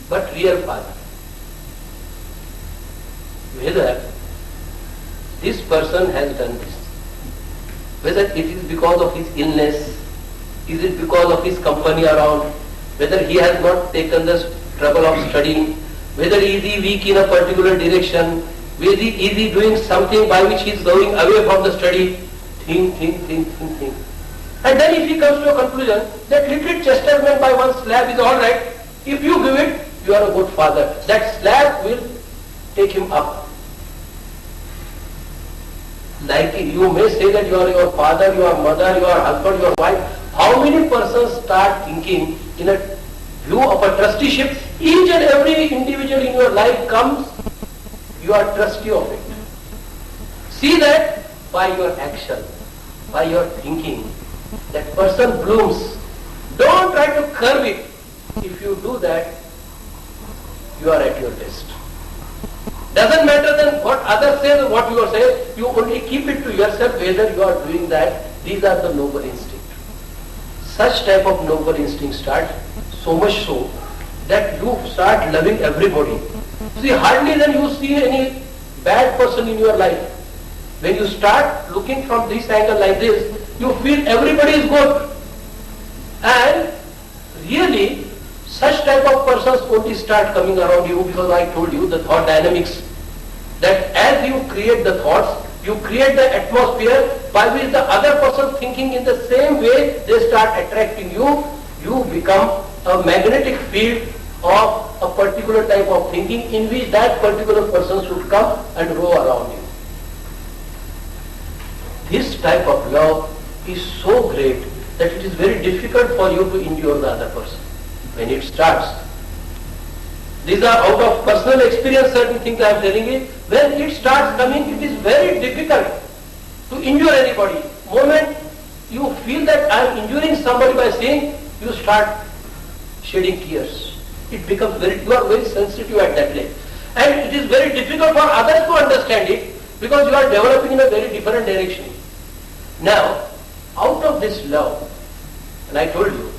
but real father. Whether this person has done this, whether it is because of his illness, is it because of his company around, whether he has not taken the trouble of studying, whether is he weak in a particular direction, whether is he doing something by which he is going away from the study, think. And then if he comes to a conclusion that little chastisement by one slap is all right, if you give it, you are a good father. That slap will take him up. Like you may say that you are your father, your mother, your husband, your wife. How many persons start thinking in a view of a trusteeship? Each and every individual in your life comes, you are trustee of it. See that by your action, by your thinking, that person blooms. Don't try to curb it. If you do that, you are at your best. Doesn't matter then what others say or what you are saying, you only keep it to yourself whether you are doing that. These are the noble instincts. Such type of noble instinct start, so much so that you start loving everybody. See, hardly then you see any bad person in your life. When you start looking from this angle like this, you feel everybody is good. And really, such type of persons only start coming around you because I told you the thought dynamics. That as you create the thoughts, you create the atmosphere by which the other person thinking in the same way, they start attracting you. You become a magnetic field of a particular type of thinking in which that particular person should come and row around you. This type of love is so great that it is very difficult for you to endure the other person. When it starts, these are out of personal experience, certain things I am telling you. When it starts coming, it is very difficult to injure anybody. Moment you feel that I am injuring somebody by saying, you start shedding tears. It becomes you are very sensitive at that level. And it is very difficult for others to understand it because you are developing in a very different direction. Now, out of this love, and I told you,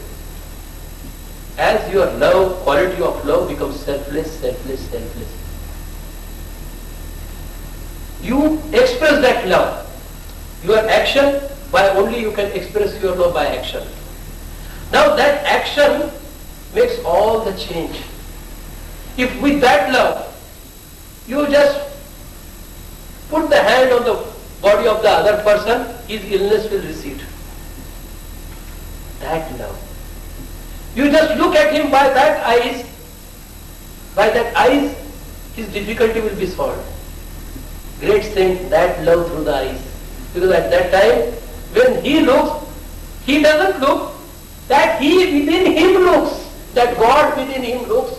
as your love, quality of love becomes selfless, you express that love. Your action, by only you can express your love by action. Now that action makes all the change. If with that love, you just put the hand on the body of the other person, his illness will recede. That love. You just look at him by that eyes, his difficulty will be solved. Great saint, that love through the eyes. Because at that time, when he looks, he doesn't look, that he within him looks, that God within him looks.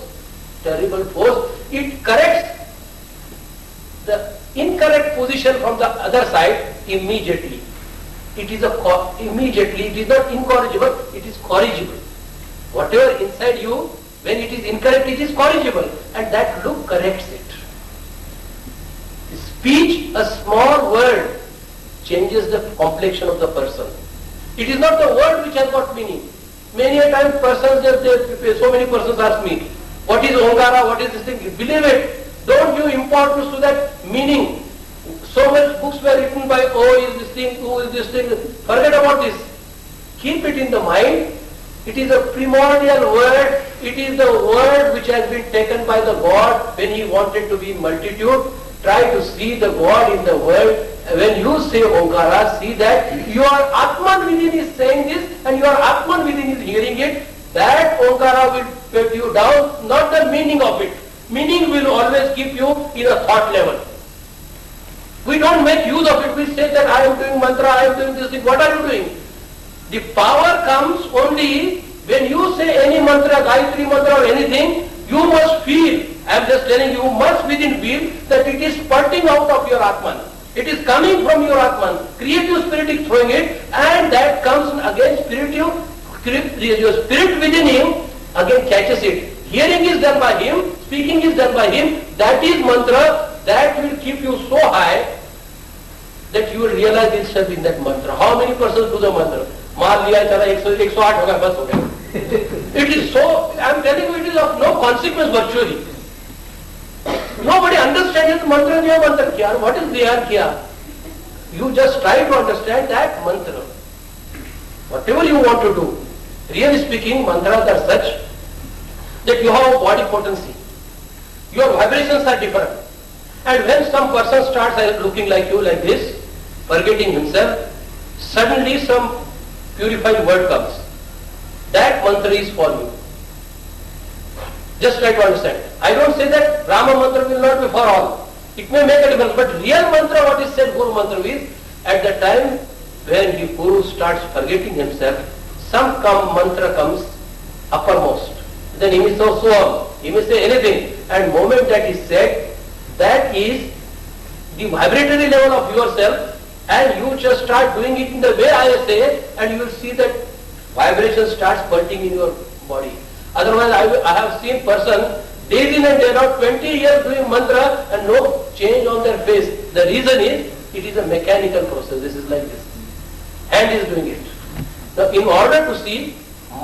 Terrible force. It corrects the incorrect position from the other side immediately. It is immediately, it is not incorrigible, it is corrigible. Whatever inside you, when it is incorrect, it is corrigible. And that look corrects it. Speech, a small word, changes the complexion of the person. It is not the word which has got meaning. Many a time so many persons ask me, what is Omkara, what is this thing? Believe it, don't give importance to that meaning. So many books were written by, oh is this thing, who is this thing. Forget about this. Keep it in the mind. It is a primordial word. It is the word which has been taken by the God when He wanted to be multitude. Try to see the God in the world. When you say Omkara, see that your Atman within is saying this and your Atman within is hearing it. That Omkara will get you down, not the meaning of it. Meaning will always keep you in a thought level. We don't make use of it. We say that I am doing mantra, I am doing this thing. What are you doing? The power comes only when you say any mantra, Gayatri mantra or anything, you must feel. I am just telling you, must within feel that it is spurting out of your Atman. It is coming from your Atman. Creative spirit is throwing it, and that comes again your spirit within him again catches it. Hearing is done by him, speaking is done by him. That is mantra that will keep you so high that you will realize itself in that mantra. How many persons do the mantra? मान लिया चला 108 होगा बस हो गया It is so, I am telling you, it is of no consequence virtually. Nobody understands the mantra, niya mantra kya, what is dhyan kya? You just try to understand that mantra. Whatever you want to do, really speaking, mantras are such that you have body potency. Your vibrations are different. And when some person starts looking like you like this, forgetting himself, suddenly some purifying word comes. That mantra is for you. Just try to understand. I don't say that Rama mantra will not be for all. It may make a difference, but real mantra, what is said Guru mantra is, at the time when the Guru starts forgetting himself, some mantra comes uppermost. Then he may say so on, he may say anything, and moment that is said, that is the vibratory level of yourself, and you just start doing it in the way I say, and you will see that vibration starts pulsing in your body. Otherwise, I have seen person days in and day out, 20 years doing mantra and no change on their face. The reason is, it is a mechanical process. This is like this. Hand is doing it. Now, in order to see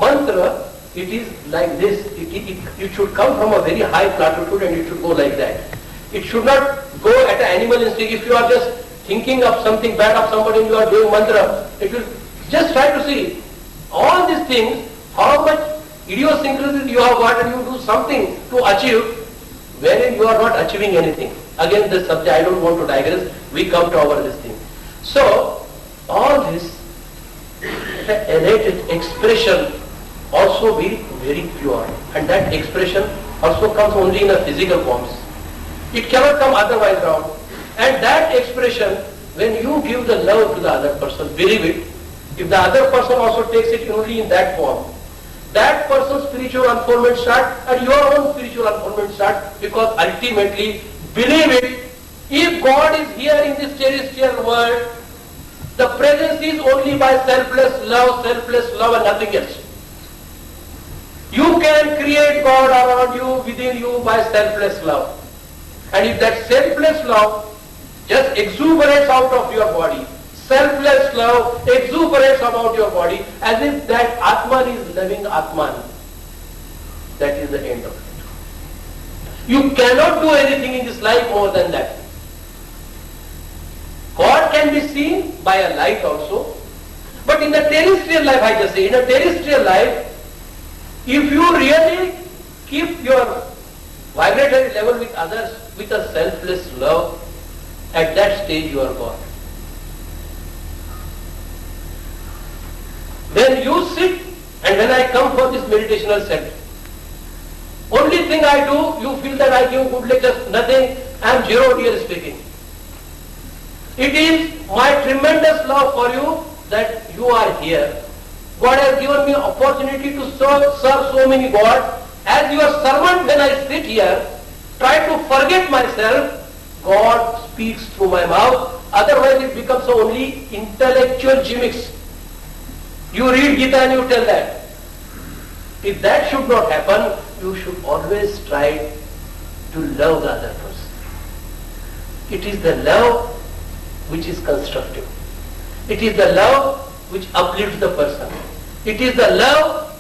mantra, it is like this. It should come from a very high platitude and it should go like that. It should not go at an animal instinct. If you are just thinking of something bad of somebody and you are doing mantra, it will just try to see all these things, how much idiosyncrasy you have got, and you do something to achieve wherein you are not achieving anything. Again, this subject, I don't want to digress, we come to our this thing. So, all this innate expression also be very pure, and that expression also comes only in a physical forms. It cannot come otherwise round. And that expression, when you give the love to the other person, believe it, if the other person also takes it only in that form, that person's spiritual unfoldment starts and your own spiritual unfoldment starts, because ultimately, believe it, if God is here in this terrestrial world, the presence is only by selfless love and nothing else. You can create God around you, within you by selfless love. And if that selfless love just exuberates out of your body, selfless love exuberates about your body, as if that Atman is loving Atman, that is the end of it. You cannot do anything in this life more than that. God can be seen by a light also, but in the terrestrial life, I just say, in a terrestrial life, if you really keep your vibratory level with others with a selfless love, at that stage you are God. Then you sit, and when I come for this meditational set, only thing I do, you feel that I give good lectures, nothing, I am zero really speaking. It is my tremendous love for you that you are here. God has given me opportunity to serve so many gods. As your servant, when I sit here, try to forget myself, God speaks through my mouth. Otherwise it becomes only intellectual gimmicks. You read Gita and you tell that. If that should not happen, you should always try to love the other person. It is the love which is constructive. It is the love which uplifts the person. It is the love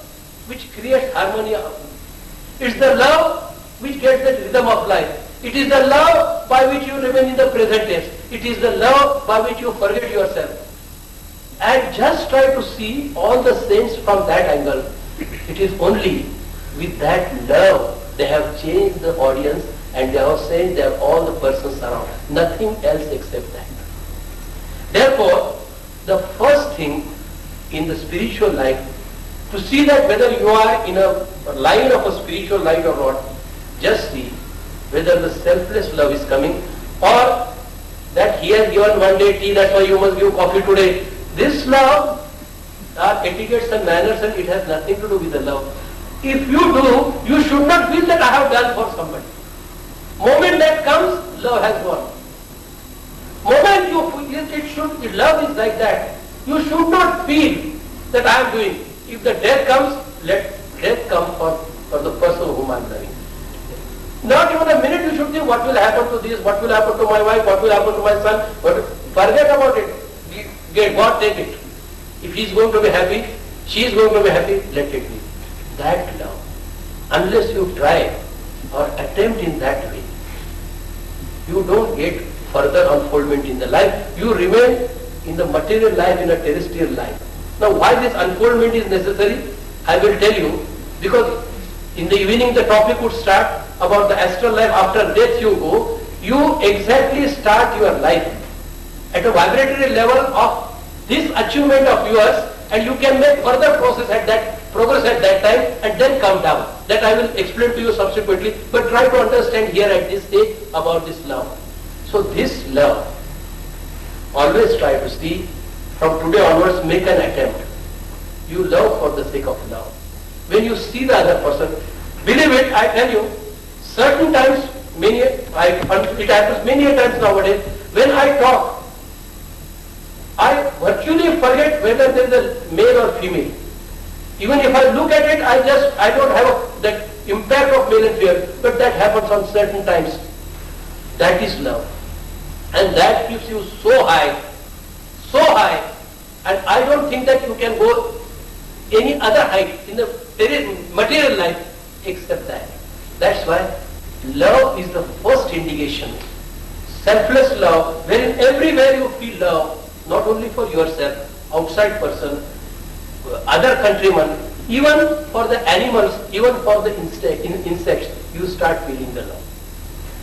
which creates harmony. It's the love which gets the rhythm of life. It is the love by which you remain in the present tense. It is the love by which you forget yourself. And just try to see all the saints from that angle. It is only with that love they have changed the audience and they have said they are all the persons around. Nothing else except that. Therefore, the first thing in the spiritual life, to see that whether you are in a line of a spiritual life or not, just see whether the selfless love is coming, or that he has given one day tea, that's why you must give coffee today. This love are etiquettes and manners, and it has nothing to do with the love. If you do, you should not feel that I have done for somebody. Moment that comes, love has gone. Moment love is like that. You should not feel that I am doing. If the death comes, let death come for the person whom I am loving. Not even a minute you should think what will happen to this, what will happen to my wife, what will happen to my son. Forget about it. God take it. If he is going to be happy, she is going to be happy, let it be. That love, unless you try or attempt in that way, you don't get further unfoldment in the life. You remain in the material life, in a terrestrial life. Now why this unfoldment is necessary, I will tell you, because in the evening the topic would start about the astral life. After death you go, you exactly start your life at a vibratory level of this achievement of yours, and you can make further progress at that time, and then come down. That I will explain to you subsequently, but try to understand here at this stage about this love. So this love, always try to see, from today onwards make an attempt. You love for the sake of love. When you see the other person, believe it, I tell you, certain times, it happens many times nowadays, when I talk, I virtually forget whether there is a male or female. Even if I look at it, I don't have that impact of male and female, but that happens on certain times. That is love. And that keeps you so high, and I don't think that you can go any other height in the material life except that. That's why love is the first indication. Selfless love, wherein everywhere you feel love, not only for yourself, outside person, other countrymen, even for the animals, even for the insects, you start feeling the love.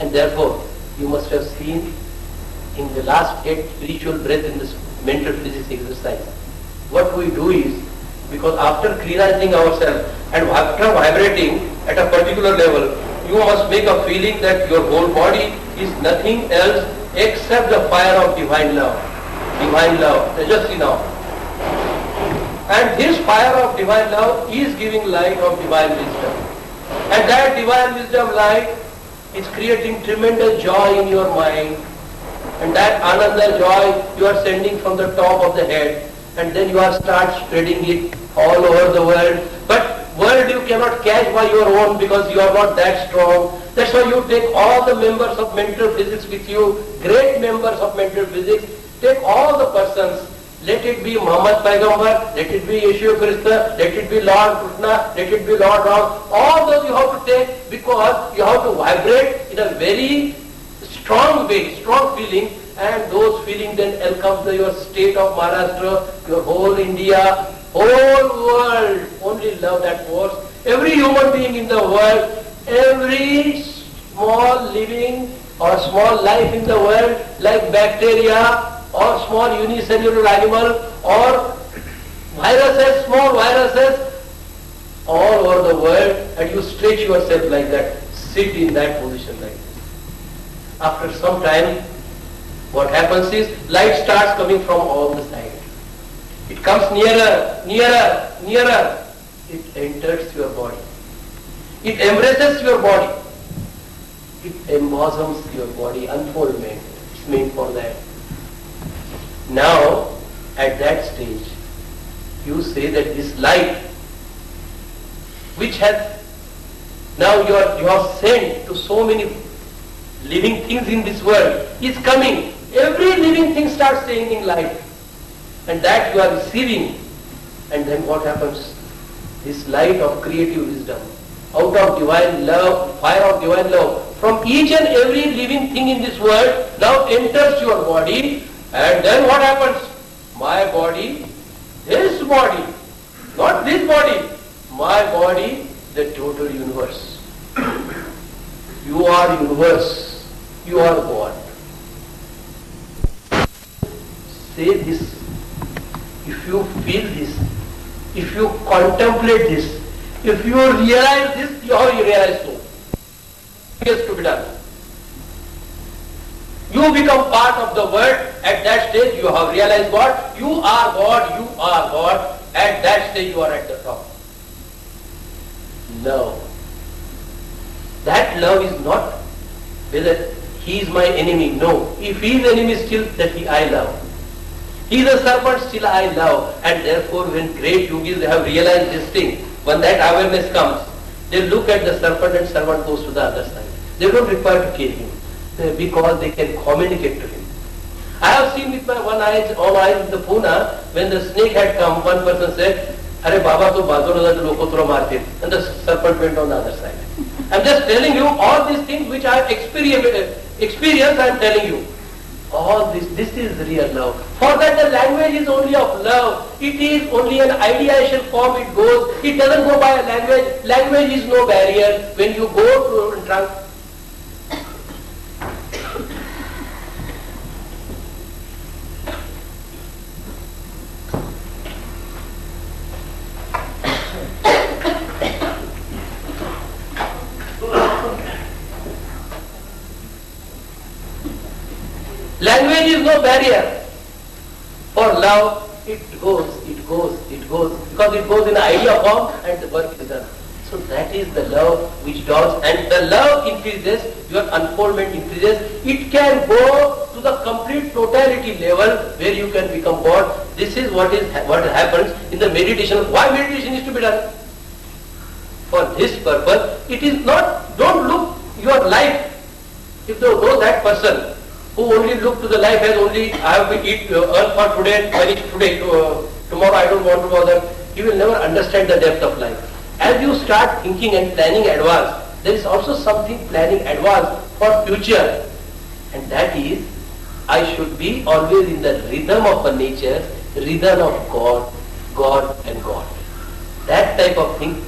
And therefore, you must have seen in the last 8 spiritual breath in this mental physics exercise, what we do is, because after cleansing ourselves and after vibrating at a particular level, you must make a feeling that your whole body is nothing else except the fire of divine love. Divine love. Just see now. And this fire of divine love is giving light of divine wisdom. And that divine wisdom light is creating tremendous joy in your mind. And that ananda joy you are sending from the top of the head, and then you are start spreading it all over the world. But world you cannot catch by your own, because you are not that strong. That's why you take all the members of mental physics with you, great members of mental physics. Take all the persons. Let it be Muhammad Paigambar, let it be Yeshua Krishna, let it be Lord Krishna, let it be Lord Ram. All those you have to take, because you have to vibrate in a very strong way, strong feeling, and those feelings then encompass your state of Maharashtra, your whole India, whole world. Only love that force. Every human being in the world, every small living or small life in the world, like bacteria or small unicellular animal or viruses, small viruses, all over the world, and you stretch yourself like that, sit in that position like this. After some time, what happens is, light starts coming from all the sides. It comes nearer, nearer, nearer. It enters your body. It embraces your body. It embosoms your body. Unfoldment. It's meant for that. Now, at that stage, you say that this light, which has, now you are sent to so many living things in this world, is coming. Every living thing starts changing light. And that you are receiving. And then what happens? This light of creative wisdom, out of divine love, fire of divine love, from each and every living thing in this world, now enters your body. And then what happens? My body, this body, not this body, my body, the total universe. You are universe. You are God. Say this. If you feel this, if you contemplate this, if you realize this, you have realized so. It has to be done. You become part of the world. At that stage you have realized what? You are God, you are God. At that stage you are at the top. Love. That love is not whether he is my enemy. No. If he is enemy, still that I love. He is a serpent, still I love. And therefore when great yogis have realized this thing, when that awareness comes, they look at the serpent and serpent goes to the other side. They don't require to kill him, because they can communicate to him. I have seen with my own eyes in the Pune, when the snake had come, one person said, अरे बाबा तो बाजूला जाऊन लोक तुला मारतील. And the serpent went on the other side. I'm just telling you all these things which I have experienced. I am telling you. All this is real love. For that the language is only of love. It is only an ideation form it goes. It doesn't go by a language. Language is no barrier. When you go to language is no barrier. For love, it goes, because it goes in idea form and the work is done. So that is the love which does, and the love increases, your unfoldment increases. It can go to the complete totality level where you can become God. This is what happens in the meditation. Why meditation is to be done? For this purpose. It is not, don't look your life. If you know that person who only look to the life as only I have to eat, earn for today, money today, tomorrow I don't want to bother, he will never understand the depth of life. As you start thinking and planning advance, there is also something planning advance for future, and that is, I should be always in the rhythm of a nature, rhythm of God and God. That type of thing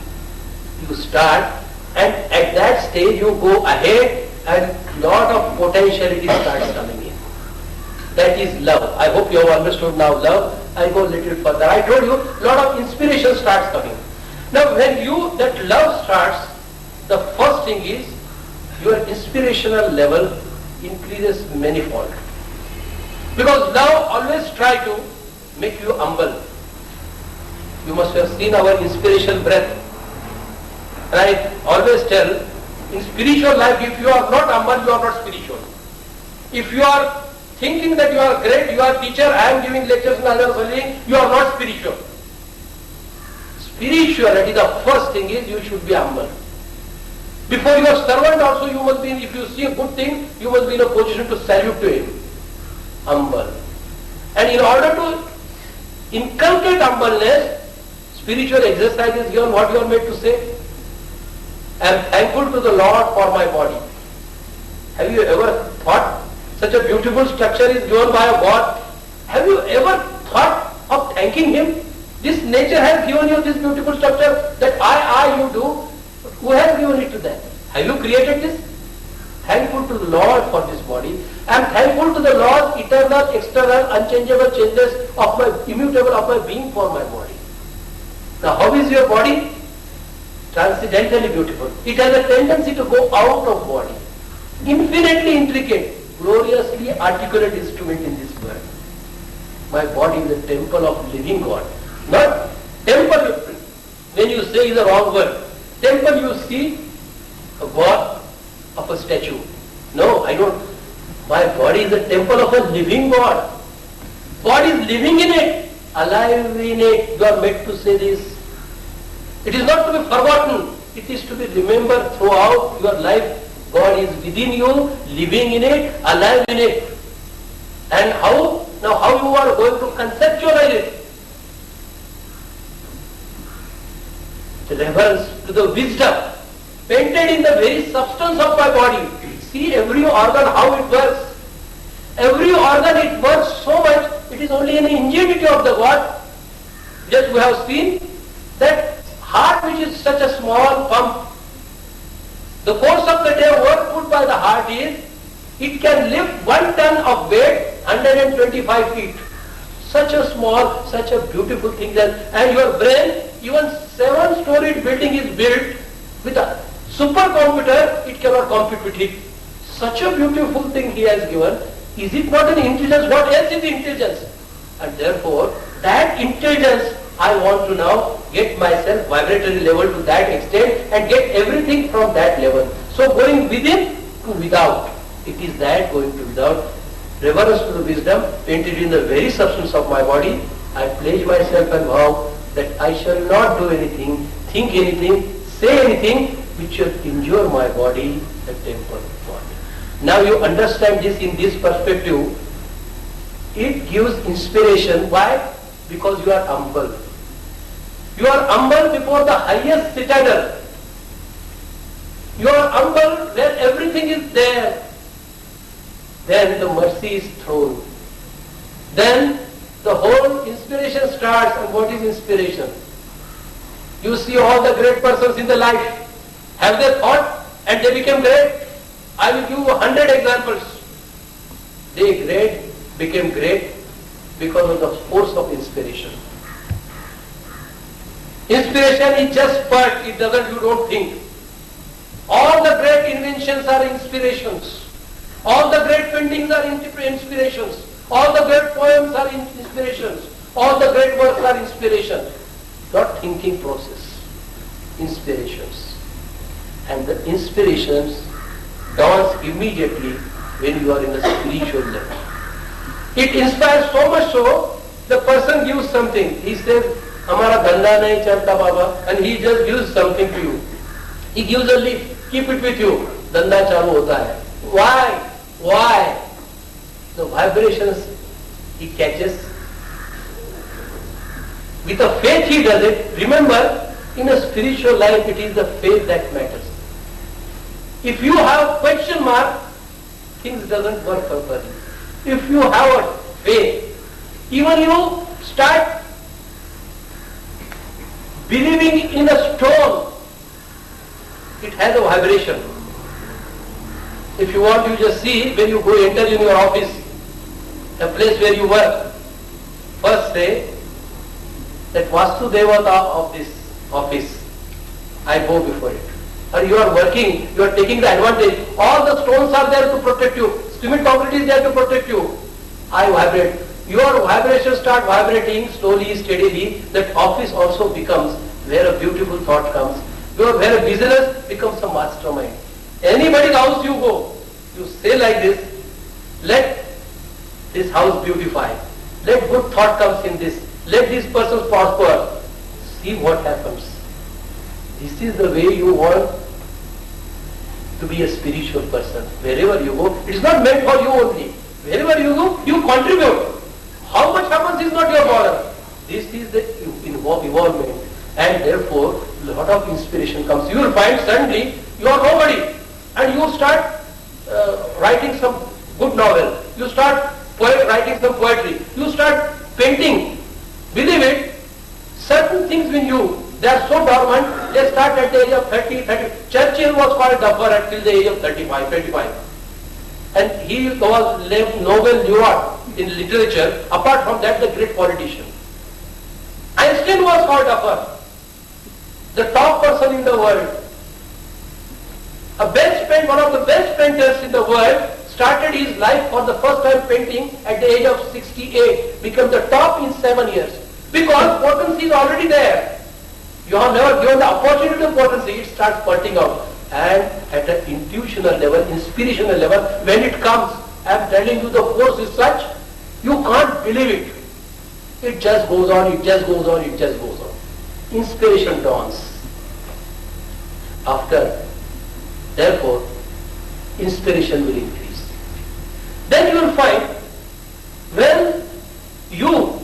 you start, and at that stage you go ahead and lot of potentiality starts coming in. That is love. I hope you have understood now love. I go a little further. I told you lot of inspiration starts coming. Now when that love starts, the first thing is your inspirational level increases manifold. Because love always try to make you humble. You must have seen our inspiration breath. And I always tell, in spiritual life, if you are not humble, you are not spiritual. If you are thinking that you are great, you are teacher, I am giving lectures in other something, you are not spiritual. Spirituality, the first thing is you should be humble. Before your servant also you must be, if you see a good thing, you must be in a position to salute to him. Humble. And in order to inculcate humbleness, spiritual exercise is given. What you are made to say? I am thankful to the Lord for my body. Have you ever thought such a beautiful structure is given by a God? Have you ever thought of thanking Him? This nature has given you this beautiful structure that I, you do. Who has given it to that? Have you created this? Thankful to the Lord for this body. I am thankful to the Lord, eternal, external, unchangeable changes of my, immutable of my being for my body. Now how is your body? Transcendently beautiful. It has a tendency to go out of body. Infinitely intricate, gloriously articulate instrument in this world. My body is a temple of living God. Not temple, when you say is a wrong word. Temple you see a God of a statue. No, I don't. My body is a temple of a living God. God is living in it, alive in it. You are made to say this. It is not to be forgotten. It is to be remembered throughout your life. God is within you, living in it, alive in it. And how? Now how you are going to conceptualize it? The reverence to the wisdom painted in the very substance of my body. See every organ how it works. Every organ it works so much, it is only an ingenuity of the God. Just we have seen that heart which is such a small pump, the force of the day work put by the heart is, it can lift 1 ton of weight 125 feet. Such a small, such a beautiful thing that, and your brain, even 7-storied building is built with a supercomputer, it cannot compete with it. Such a beautiful thing He has given. Is it not an intelligence? What else is intelligence? And therefore, that intelligence I want to now get myself vibratory level to that extent and get everything from that level. So going within to without. It is that going to without. Reverence to the wisdom painted in the very substance of my body. I pledge myself and vow that I shall not do anything, think anything, say anything which shall injure my body, the temple of God. Now you understand this in this perspective. It gives inspiration. Why? Because you are humble. You are humble before the highest citadel. You are humble where everything is there. Then the mercy is thrown. Then the whole inspiration starts. And what is inspiration? You see all the great persons in the life. Have they thought and they became great? I will give you 100 examples. They became great because of the force of inspiration. Inspiration is just part, you don't think. All the great inventions are inspirations. All the great paintings are inspirations. All the great poems are inspirations. All the great works are inspiration. Not thinking process. Inspirations. And the inspirations dawns immediately when you are in the spiritual level. It inspires so much so, the person gives something. He says, "Hamara dhanda nahi chalta Baba," and he just gives something to you. He gives a leaf, keep it with you. Dhanda chalu hota hai. Why? Why? The vibrations he catches. With a faith he does it. Remember, in a spiritual life it is the faith that matters. If you have question mark, things doesn't work properly. If you have a faith, even you start believing in a stone, it has a vibration. If you want, you just see when you go enter in your office, a place where you work, first say that Vastu Devata of this office, I bow before it. Or you are working, you are taking the advantage. All the stones are there to protect you. Cement concrete is there to protect you. I vibrate. Your vibrations start vibrating slowly, steadily. That office also becomes where a beautiful thought comes. Where a business becomes a mastermind. Anybody's house you go, you say like this, let this house beautify. Let good thought comes in this. Let these persons prosper. See what happens. This is the way you want to be a spiritual person. Wherever you go, it is not meant for you only. Wherever you go, you contribute. How much happens is not your bother. This is the involvement. And therefore, a lot of inspiration comes. You will find suddenly you are nobody. And you start writing some good novel. You start writing some poetry. You start painting. Believe it, certain things in you, they are so dormant, they start at the age of 30. Churchill was called duffer until the age of 35, 25. And he was Nobel laureate in literature. Apart from that, the great politician. Einstein was called duffer, the top person in the world. One of the best painters in the world, started his life for the first time painting at the age of 68, became the top in 7 years. Because potency is already there. You have never given the opportunity to potency, it starts spurting out. And at an intuitional level, inspirational level, when it comes, I am telling you the force is such, you can't believe it. It just goes on, it just goes on, it just goes on. Inspiration dawns. Therefore, inspiration will increase. Then you will find, when you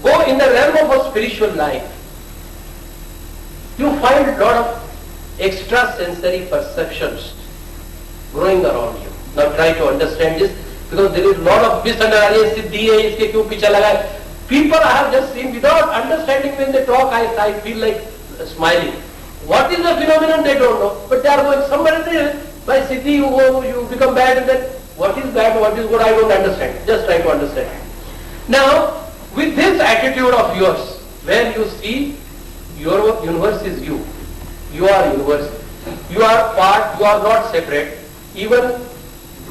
go in the realm of a spiritual life, you find a lot of extrasensory perceptions growing around you. Now try to understand this, because there is a lot of misunderstanding. People I have just seen, without understanding, when they talk, I feel like smiling. What is the phenomenon, they don't know. But they are going somewhere else. By Siddhi you become bad, and then what is bad, what is good, I don't understand. Just try to understand. Now, with this attitude of yours, where you see your universe is you. You are universe. You are part, you are not separate. Even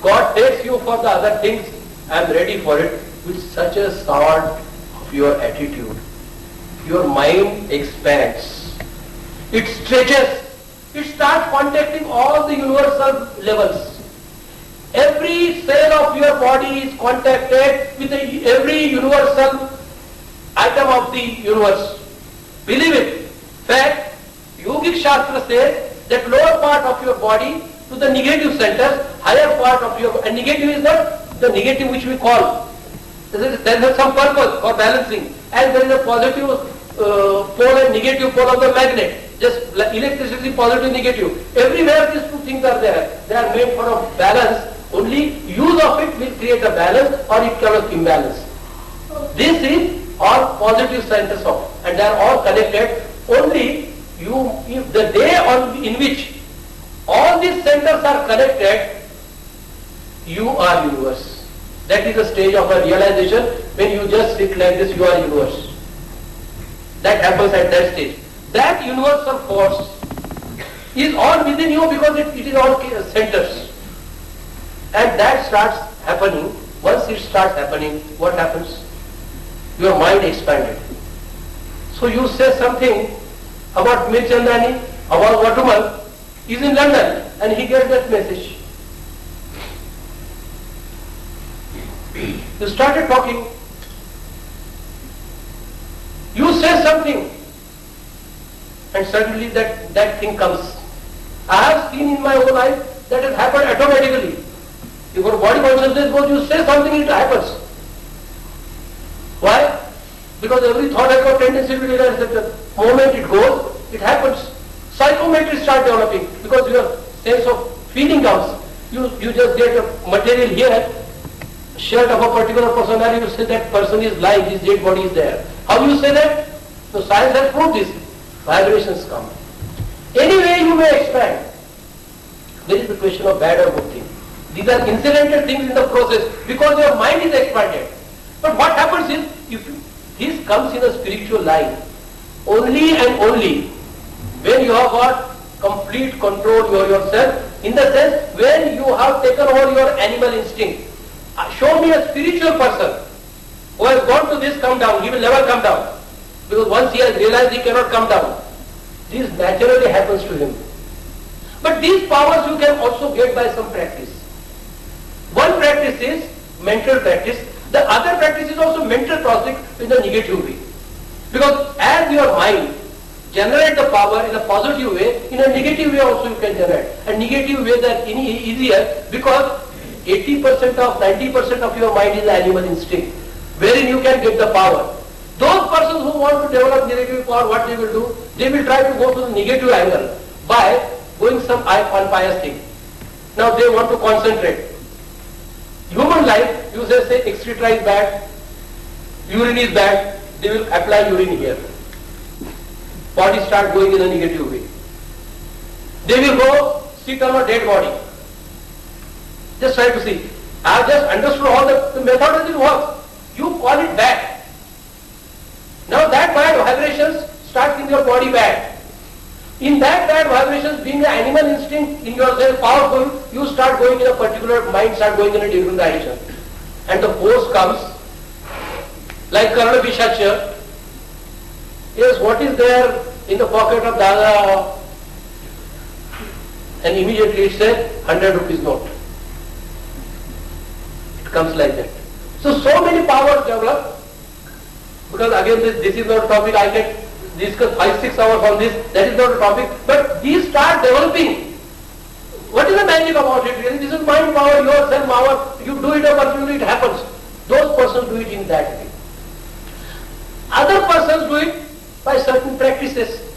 God takes you for the other things, I am ready for it. With such a sort of your attitude, your mind expands. It stretches. It starts contacting all the universal levels. Every cell of your body is contacted with every universal item of the universe. Believe it. In fact, Yogic Shastra says that lower part of your body to the negative centers, higher part of your, and negative is not the negative which we call. There is some purpose for balancing, and there is a positive pole and negative pole of the magnet. Just electricity, positive, negative. Everywhere these two things are there. They are made for a balance. Only use of it will create a balance or it causes imbalance. This is all positive centers of, and they are all connected. Only if the day in which all these centers are connected, you are universe. That is the stage of a realization. When you just sit like this, you are universe. That happens at that stage. That universal force is all within you because it is all centers. And that starts happening. Once it starts happening, what happens? Your mind expanded. So you say something about Mirchandani, about Vatumal, is in London, and he gets that message. You started talking. You say something, and suddenly that thing comes. I have seen in my whole life that has happened automatically. If your body consciousness goes, you say something, it happens. Why? Because every thought has got tendency to realize that the moment it goes, it happens. Psychometry starts developing because your sense of feeling comes. You just get a material here, shirt of a particular personality, you say that person is lying, his dead body is there. How you say that? So science has proved this. Vibrations come. Anyway you may expand. There is the question of bad or good thing. These are incidental things in the process because your mind is expanded. But what happens is, if this comes in a spiritual line, only and only when you have got complete control over yourself, in the sense when you have taken over your animal instinct. Show me a spiritual person who has gone to this come down, he will never come down. Because once he has realized he cannot come down, this naturally happens to him. But these powers you can also get by some practice. One practice is mental practice. The other practice is also mental process in a negative way. Because as your mind generate the power in a positive way, in a negative way also you can generate. And negative ways are easier because 80% of 90% of your mind is animal instinct, wherein you can get the power. Those persons who want to develop negative power, what they will do? They will try to go to the negative angle by doing some unpious thing. Now they want to concentrate. Human life, you say excreta is bad, urine is bad, they will apply urine here. Body start going in a negative way. They will go sit on a dead body. Just try to see. I have just understood all the methodology works. You call it bad. Now that bad vibrations starts in your body bad. In that bad vibrations, being an animal instinct in yourself powerful, you start going in a particular, mind start going in a different direction. And the force comes, like Karna Pishachya. Yes, what is there in the pocket of Dada? And immediately it says 100 rupees note. It comes like that. So many powers develop. Because again this is not a topic I can discuss 5-6 hours on this, that is not a topic, but these start developing. What is the magic about it really? This is mind power, yourself power, you do it opportunity, it happens. Those persons do it in that way. Other persons do it by certain practices.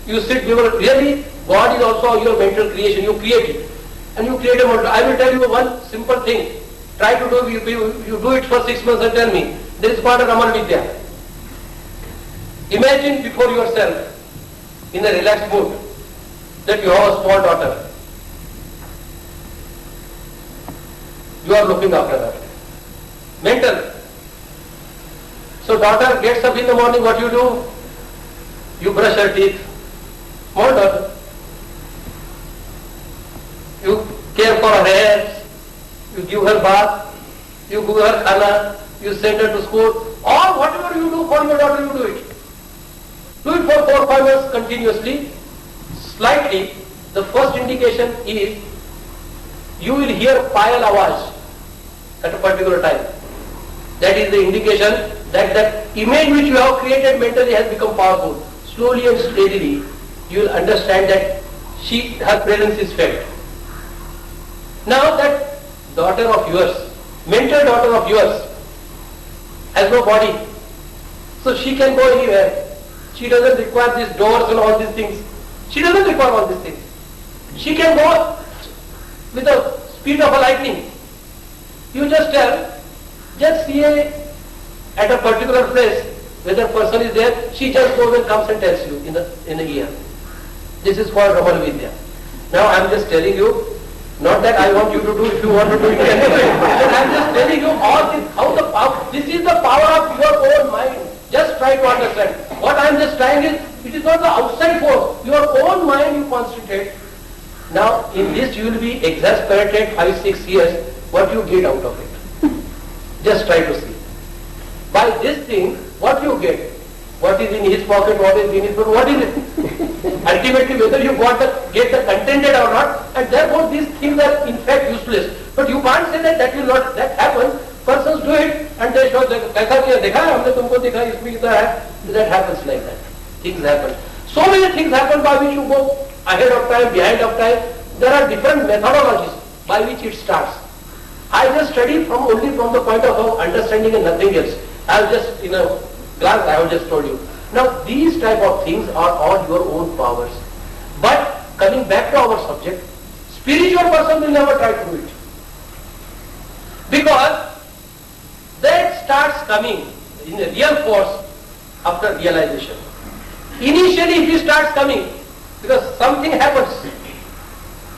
You sit, really, God is also your mental creation, you create it. And you create a model. I will tell you one simple thing. Try to do, you do it for 6 months and tell me. This is called a Raman Vidya. Imagine before yourself, in a relaxed mood, that you have a small daughter. You are looking after her. Mental. So daughter gets up in the morning, what you do? You brush her teeth. Small daughter. You care for her hair. You give her bath. You give her khana. You send her to school. Or whatever you do for your daughter, you do it. Do it for 4 or 5 months continuously. Slightly, the first indication is you will hear payal awaz at a particular time. That is the indication that that image which you have created mentally has become powerful. Slowly and steadily, you will understand that her presence is felt. Now that daughter of yours, mental daughter of yours, has no body. So she can go anywhere. She doesn't require these doors and all these things. She doesn't require all these things. She can go with the speed of a lightning. You just tell, just see at a particular place whether a person is there, she just goes and comes and tells you in the ear. This is called Ramal Vidya. Now I am just telling you, not that I want you to do, if you want to do it anyway, but I am just telling you all this, how the power, this is the power of your own mind. Just try to understand. What I am just trying is, it is not the outside force, your own mind you concentrate. Now in this you will be exasperated 5-6 years, what you get out of it. Just try to see. By this thing, what you get? What is in his pocket, what is in his pocket, what is it? Ultimately, whether you get the contented or not, and therefore these things are in fact useless. But you can't say that will not, that happens. Persons do it and they show, kaisa kiya, dekha hai, humne tumko dekha, isme kitna hai. That happens like that. Things happen. So many things happen by which you go ahead of time, behind of time. There are different methodologies by which it starts. I just studied only from the point of understanding and nothing else. I have just, in a glance, I have just told you. Now, these type of things are all your own powers. But, coming back to our subject, spiritual person will never try to do it. Because, that starts coming in a real force after realization. Initially, if he starts coming, because something happens,